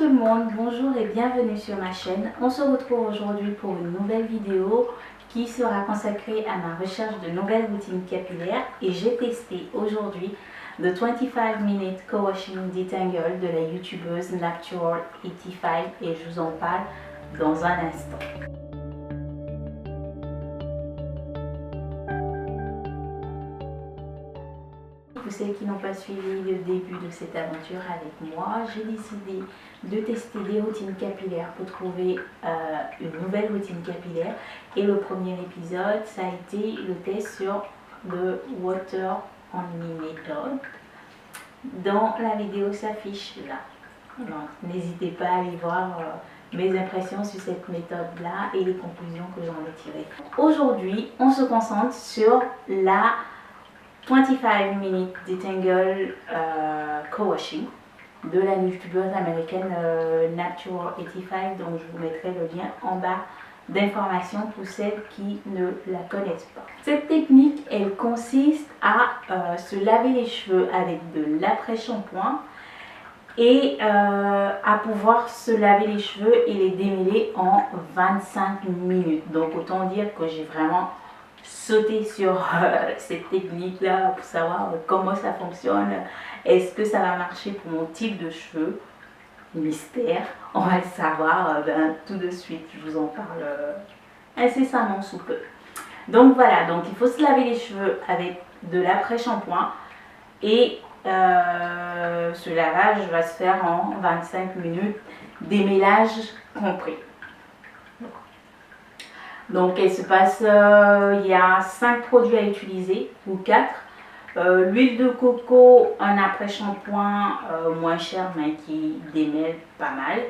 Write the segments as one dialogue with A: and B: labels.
A: tout le monde, bonjour et bienvenue sur ma chaîne. On se retrouve aujourd'hui pour une nouvelle vidéo qui sera consacrée à ma recherche de nouvelles routines capillaires et j'ai testé aujourd'hui le 25 Minute Co-Washing Detangle de la youtubeuse Natural85 et je vous en parle dans un instant. Pour celles qui n'ont pas suivi le début de cette aventure avec moi, j'ai décidé de tester des routines capillaires pour trouver une nouvelle routine capillaire. Et le premier épisode, ça a été le test sur le Water Only Method. Dans la vidéo s'affiche là. N'hésitez pas à aller voir mes impressions sur cette méthode-là et les conclusions que j'en ai tirées. Aujourd'hui, on se concentre sur la 25 Minute Detangle Co-Washing de la youtubeuse américaine Natural85, donc je vous mettrai le lien en bas d'informations pour celles qui ne la connaissent pas. Cette technique, elle consiste à se laver les cheveux avec de l'après-shampoing et à pouvoir se laver les cheveux et les démêler en 25 minutes. Donc autant dire que j'ai vraiment sauté sur cette technique là pour savoir comment ça fonctionne. Est-ce que ça va marcher pour mon type de cheveux? Mystère, on va le savoir tout de suite. Je vous en parle incessamment sous peu. Donc voilà, donc il faut se laver les cheveux avec de l'après-shampoing et ce lavage va se faire en 25 minutes, démêlage compris. Donc il se passe, il y a 5 produits à utiliser ou 4. L'huile de coco, un après-shampoing moins cher mais qui démêle pas mal.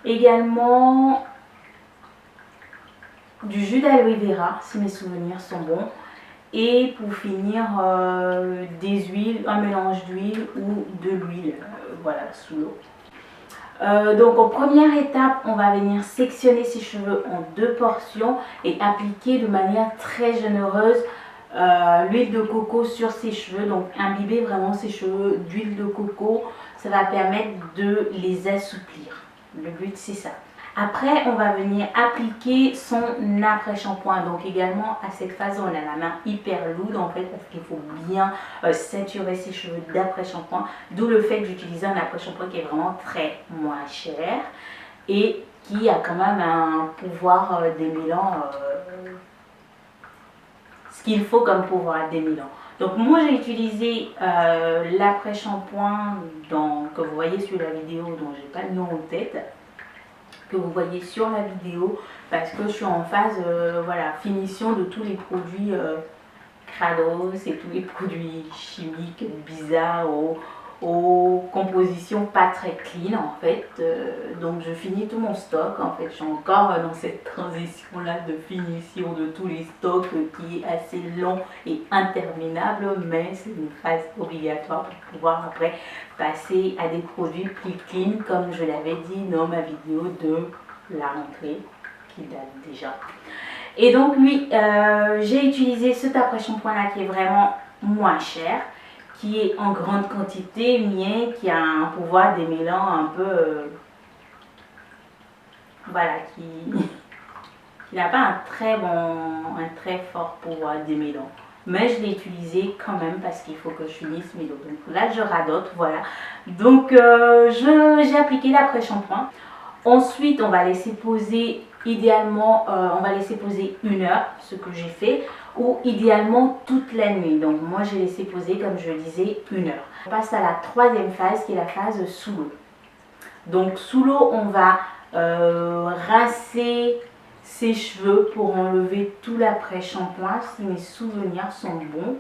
A: Également du jus d'aloe vera si mes souvenirs sont bons. Et pour finir, des huiles, un mélange d'huile ou de l'huile, voilà, sous l'eau. Donc en première étape, on va venir sectionner ses cheveux en 2 portions et appliquer de manière très généreuse l'huile de coco sur ses cheveux. Donc imbiber vraiment ses cheveux d'huile de coco, ça va permettre de les assouplir. Le but c'est ça. Après, on va venir appliquer son après-shampoing. Donc également, à cette phase, on a la main hyper lourde en fait parce qu'il faut bien ceinturer ses cheveux d'après-shampoing. D'où le fait que j'utilise un après-shampoing qui est vraiment très moins cher et qui a quand même un pouvoir démêlant, ce qu'il faut comme pouvoir démêlant. Donc moi j'ai utilisé l'après-shampoing que vous voyez sur la vidéo dont j'ai pas le nom en tête, que vous voyez sur la vidéo parce que je suis en phase voilà, finition de tous les produits Krados et tous les produits chimiques bizarres aux compositions pas très clean en fait. Donc je finis tout mon stock en fait. Je suis encore dans cette transition là de finition de tous les stocks qui est assez long et interminable, mais c'est une phase obligatoire pour pouvoir après passer à des produits plus clean comme je l'avais dit dans ma vidéo de la rentrée qui date déjà. Et donc oui, j'ai utilisé cet après-shampoing là qui est vraiment moins cher, qui est en grande quantité, mais qui a un pouvoir démêlant un peu, voilà, qui n'a pas un très fort pouvoir démêlant. Mais je l'ai utilisé quand même parce qu'il faut que je finisse mes dos. Donc là, je radote, voilà. Donc j'ai appliqué l'après-shampoing. Ensuite, on va laisser poser, idéalement, on va laisser poser 1 heure, ce que j'ai fait, ou idéalement toute la nuit. Donc moi, j'ai laissé poser, comme je le disais, 1 heure. On passe à la 3e phase, qui est la phase sous l'eau. Donc sous l'eau, on va rincer ses cheveux pour enlever tout l'après-shampoing, si mes souvenirs sont bons.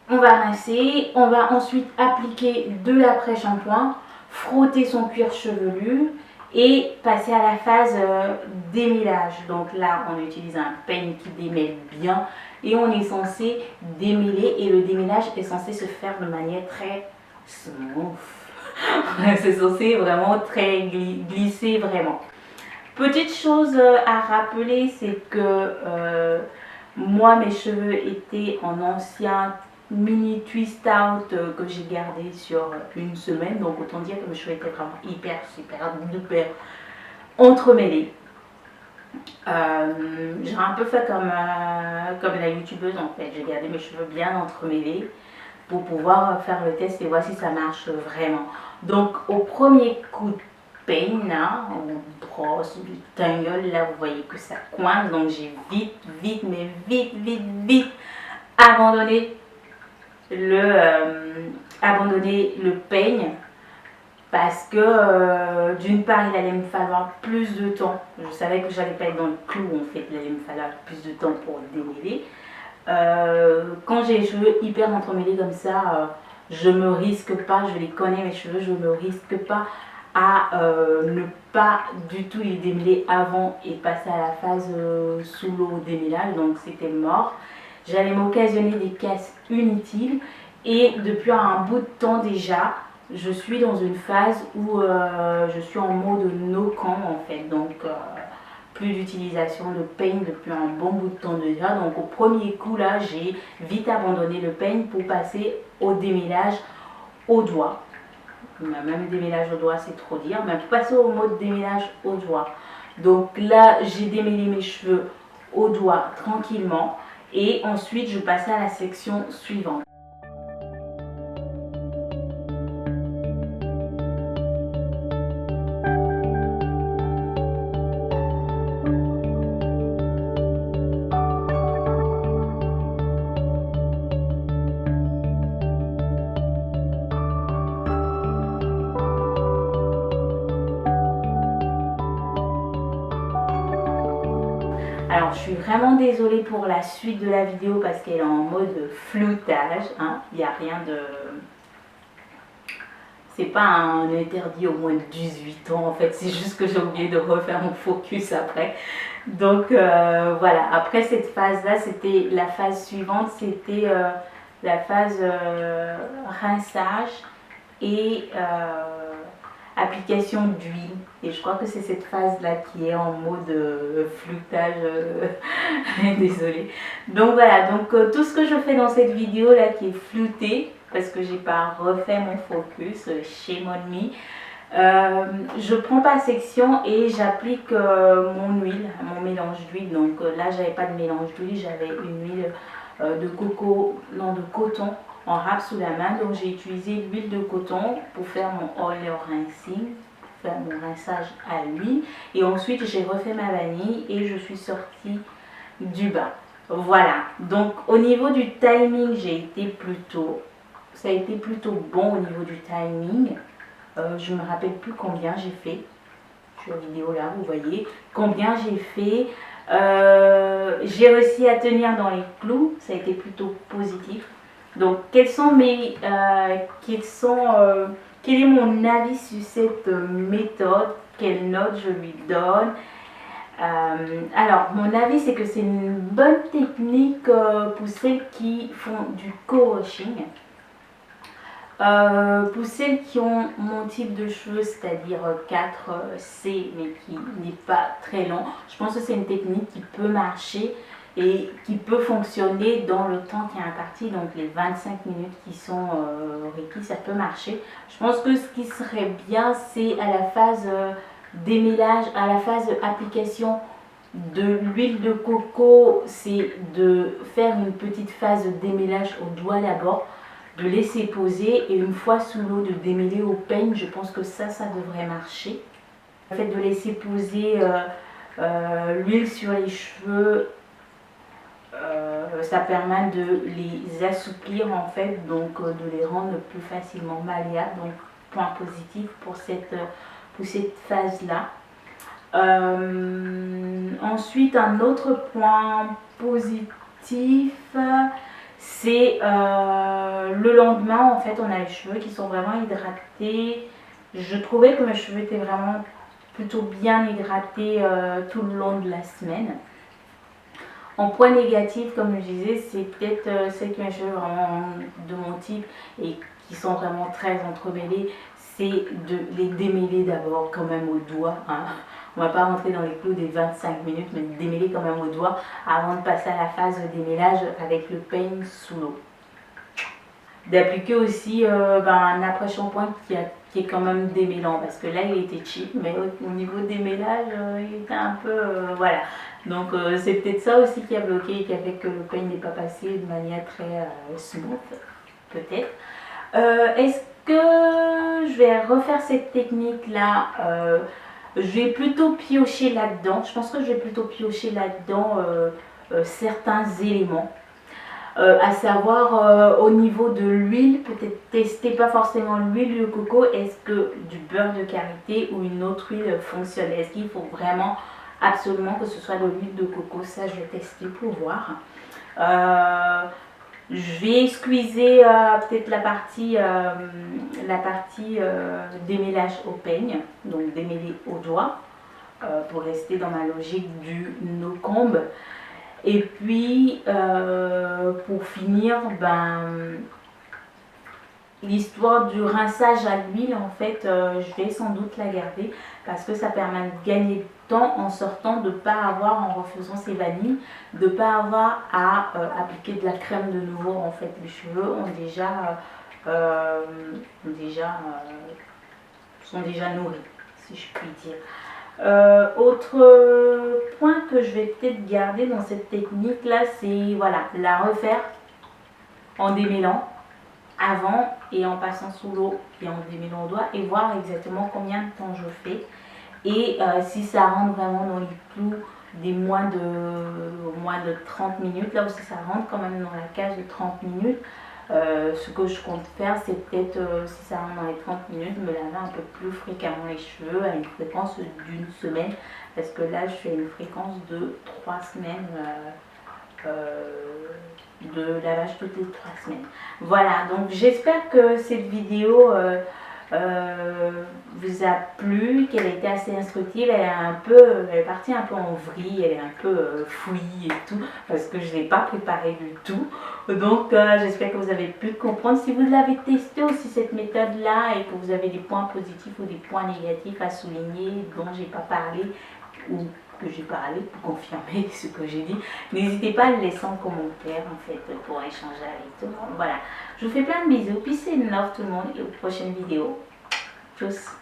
A: On va rincer, on va ensuite appliquer de l'après-shampoing, frotter son cuir chevelu et passer à la phase démêlage. Donc là, on utilise un peigne qui démêle bien et on est censé démêler et le démêlage est censé se faire de manière très smooth. C'est censé vraiment très glisser vraiment. Petite chose à rappeler, c'est que moi mes cheveux étaient en ancien mini twist out que j'ai gardé sur une semaine. Donc autant dire que mes cheveux étaient vraiment hyper, super, duper entremêlés. J'ai un peu fait comme la youtubeuse en fait. J'ai gardé mes cheveux bien entremêlés pour pouvoir faire le test et voir si ça marche vraiment. Donc au premier coup de peigne, là, on brosse du tangle, là vous voyez que ça coince. Donc j'ai vite abandonné le peigne. Parce que d'une part il allait me falloir plus de temps. Je savais que j'allais pas être dans le clou en fait, il allait me falloir plus de temps pour démêler. Quand j'ai les cheveux hyper entremêlés comme ça, je me risque pas, je les connais mes cheveux, je me risque pas à ne pas du tout les démêler avant et passer à la phase sous l'eau démêlage, donc c'était mort. J'allais m'occasionner des casses inutiles et depuis un bout de temps déjà, je suis dans une phase où je suis en mode no cam en fait, donc plus d'utilisation de peigne depuis un bon bout de temps déjà. Donc au premier coup là, j'ai vite abandonné le peigne pour passer au démêlage au doigt. Même démêlage au doigt c'est trop dire, mais pour passer au mode démêlage au doigt. Donc là j'ai démêlé mes cheveux au doigt tranquillement et ensuite je passais à la section suivante. Alors je suis vraiment désolée pour la suite de la vidéo parce qu'elle est en mode floutage, hein. Il n'y a rien de... C'est pas un interdit au moins de 18 ans en fait, c'est juste que j'ai oublié de refaire mon focus après. Donc voilà, après cette phase là, c'était la phase suivante, c'était la phase rinçage et application d'huile. Et je crois que c'est cette phase là qui est en mode floutage. Désolée. Donc voilà, donc tout ce que je fais dans cette vidéo là qui est flouté parce que j'ai pas refait mon focus, shame on me. Je prends par section et j'applique mon huile, mon mélange d'huile. Donc là j'avais pas de mélange d'huile, j'avais une huile de coton en râpe sous la main. Donc j'ai utilisé l'huile de coton pour faire mon oil rinsing, faire mon rinçage à l'huile. Et ensuite j'ai refait ma vanille et je suis sortie du bain. Voilà, donc au niveau du timing, ça a été plutôt bon au niveau du timing. Je me rappelle plus combien j'ai fait. Sur la vidéo là, vous voyez combien j'ai fait. J'ai réussi à tenir dans les clous, ça a été plutôt positif. Donc quel est mon avis sur cette méthode, quelle note je lui donne? Alors mon avis c'est que c'est une bonne technique pour celles qui font du co-washing. Pour celles qui ont mon type de cheveux, c'est-à-dire 4C mais qui n'est pas très long, je pense que c'est une technique qui peut marcher et qui peut fonctionner dans le temps qui est imparti, donc les 25 minutes qui sont requis, ça peut marcher. Je pense que ce qui serait bien, c'est à la phase démêlage, à la phase application de l'huile de coco, c'est de faire une petite phase de démêlage au doigt d'abord, de laisser poser et une fois sous l'eau de démêler au peigne. Je pense que ça devrait marcher. Le fait de laisser poser l'huile sur les cheveux, ça permet de les assouplir en fait, donc de les rendre plus facilement malléables. Donc point positif pour cette phase là. Ensuite un autre point positif, c'est le lendemain en fait on a les cheveux qui sont vraiment hydratés. Je trouvais que mes cheveux étaient vraiment plutôt bien hydratés tout le long de la semaine. En point négatif, comme je disais, c'est peut-être celles qui ont les cheveux vraiment de mon type et qui sont vraiment très entremêlés, c'est de les démêler d'abord quand même au doigt, hein. On ne va pas rentrer dans les clous des 25 minutes, mais démêler quand même au doigt avant de passer à la phase de démêlage avec le peigne sous l'eau. d'appliquer aussi un après-shampoing qui est quand même démêlant, parce que là il était cheap, mais au niveau des mélages il était un peu voilà, donc c'est peut-être ça aussi qui a bloqué et qui a fait que le peigne n'est pas passé de manière très smooth, peut-être. Est-ce que je vais refaire cette technique là? Je vais plutôt piocher là-dedans, je pense que je vais plutôt piocher là-dedans certains éléments. À savoir au niveau de l'huile, peut-être tester pas forcément l'huile de coco, est-ce que du beurre de karité ou une autre huile fonctionne? Est-ce qu'il faut vraiment absolument que ce soit de l'huile de coco? Ça je vais tester pour voir. Je vais squeezer peut-être la partie démêlage au peigne, donc démêler au doigt, pour rester dans ma logique du no comb. Et puis, pour finir, l'histoire du rinçage à l'huile, en fait, je vais sans doute la garder parce que ça permet de gagner de temps en sortant, de ne pas avoir, en refaisant ses vanilles, de ne pas avoir à appliquer de la crème de nouveau. En fait, les cheveux sont déjà nourris, si je puis dire. Autre point que je vais peut-être garder dans cette technique là, c'est voilà, la refaire en démêlant avant et en passant sous l'eau et en démêlant au doigt et voir exactement combien de temps je fais et si ça rentre vraiment dans les clous des moins de 30 minutes, là aussi ça rentre quand même dans la case de 30 minutes. Ce que je compte faire, c'est peut-être, si ça rentre dans les 30 minutes, me laver un peu plus fréquemment les cheveux à une fréquence d'une semaine. Parce que là, je fais une fréquence de 3 semaines de lavage toutes les 3 semaines. Voilà, donc j'espère que cette vidéo vous a plu, qu'elle a été assez instructive. Elle est partie un peu en vrille, elle est un peu fouillie et tout, parce que je ne l'ai pas préparée du tout. Donc j'espère que vous avez pu comprendre. Si vous l'avez testé aussi cette méthode là et que vous avez des points positifs ou des points négatifs à souligner dont j'ai pas parlé ou que j'ai parlé pour confirmer ce que j'ai dit, n'hésitez pas à le laisser en commentaire en fait pour échanger avec tout le monde. Voilà, je vous fais plein de bisous, peace and love tout le monde et aux prochaines vidéos. Tchuss.